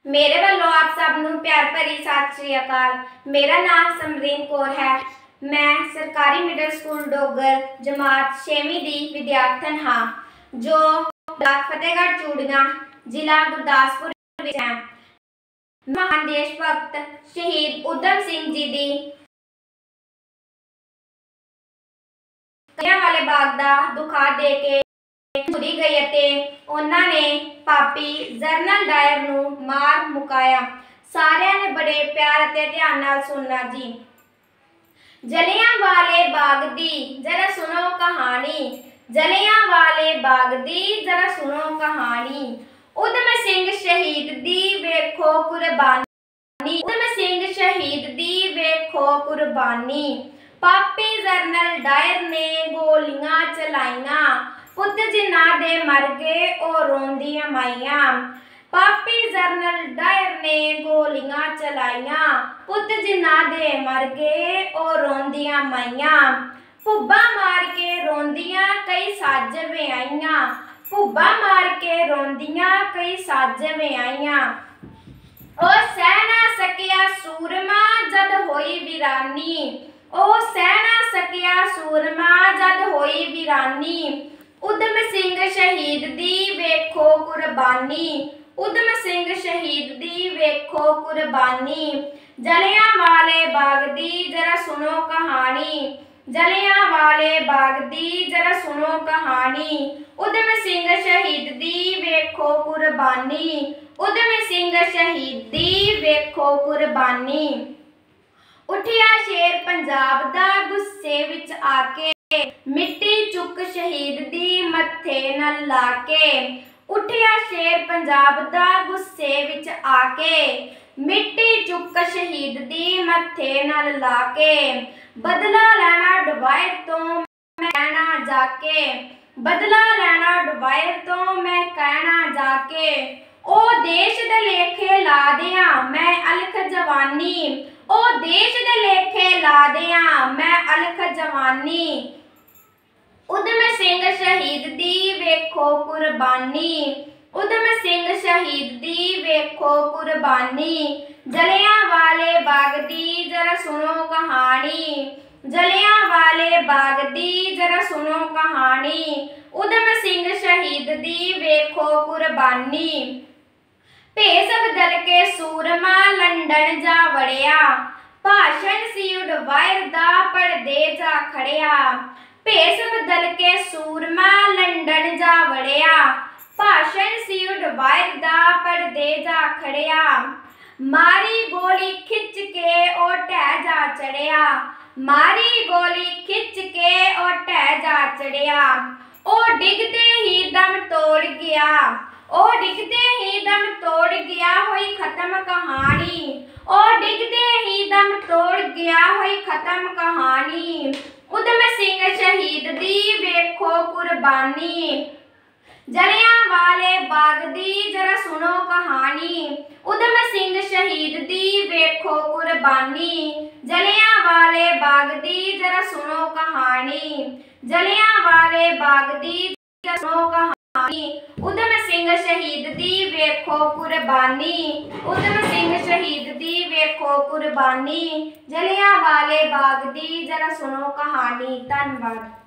मेरे वालों आप सब नूं प्यार भरी सत श्री अकाल। मेरा नाम समरीन कौर है। मैं सरकारी मिडल स्कूल डोगर जमात 6वीं दी विद्यार्थन हाँ जो ब्लाक फतेहगढ़ चूड़ियां जिला गुरदासपुर विच है। महान देश भगत शहीद उधम सिंह जी दी वाले बाग दा दुखा दे के छुरी गई ते उन्हां ने पापी जनरल डायर नूं मार मुकाया। सारियां ने बड़े प्यार ते ध्यान नाल सुनना जी। जलियांवाले बाग दी जरा सुनो कहानी, जलियांवाले बाग दी जरा सुनो कहानी। उधम सिंह शहीद दी वेखो कुर्बानी, उधम सिंह शहीद दी वेखो कुर्बानी। पापी जनरल डायर ने गोलियां चलाइयां, पुत जिन्हां दे मर गए ओ रोंदियां माइयां। पापी जनरल डायर ने गोलियां चलाइयां, पुत जिन्हां दे मर गए ओ रोंदियां माइयां। भुब्बा मार के रोंदियां कई सज विआइयां, भुब्बा मार के रोंदियां कई सज विआइयां। ओ सह ना सकिया सूरमा जद होई वीरानी, ओ सह ना सकिया सूरमा जद होई वीरानी। उधम सिंह शहीद दी वेखो कुर्बानी, उधम सिंह शहीद दी वेखो कुर्बानी। जलियांवाले बाग दी जरा सुनो कहानी, जलियांवाले बाग दी जरा सुनो कहानी। उधम सिंह शहीद दी वेखो कुर्बानी, उधम सिंह शहीद दी वेखो कुर्बानी। उठिया शेर पंजाब दा गुस्से विच आके, मिट्टी चुक शहीद दी मत्थे नाल लाके। उठिया शेर पंजाब दा गुस्से विच आके, मिट्टी चुक शहीद दी मत्थे नाल लाके। बदला लैना डवायर तो मैं कहना जाके, बदला लैना डवायर तो मैं कहना जाके। ओ देश दे लेखे ला दियां मैं अलख जवानी, ओ देश दे लेखे ला दियां मैं अलख जवानी। उधम सिंह शहीद दी वेखो कुर्बानी, उधम सिंह शहीद दी वेखो कुर्बानी। जलियांवाले बाग दी जरा सुनो कहानी, जलियांवाले बाग दी जरा सुनो कहानी। उधम सिंह शहीद दी वेखो कुर्बानी। भेस बदल के सूरमा लंदन जा वड़िया, भाषण सी उडवायर दा पढ़दे जा खड़िया। भेस बदल के सूरमा लंदन जा वड़िया, भाषण सी उडवायर दा पढ़दे जा खड़िया। मारी गोली खिंच के ओ ढह जा चढ़िया, मारी गोली खिंच के ओ ढह जा चढ़िया। ओ डिगदे ही दम तोड़ गया, ओ डिगदे ही दम तोड़ गया होई खत्म कहानी, ओ डिगदे ही दम तोड़ गया होई खत्म कहानी। उधम सिंह शहीद दी वेखो कुर्बानी, जलियांवाले बाग दी जरा सुनो कहानी। उधम सिंह शहीद दी वेखो कुर्बानी, जलियांवाले बाग दी जरा सुनो कहानी, जलियांवाले बाग दी जरा सुनो कहानी। उधम सिंह शहीद दी वेखो कुर्बानी, उधम सिंह शहीद दी वेखो कुर्बानी। जलियांवाले बाग दी जरा सुनो कहानी। धन्यवाद।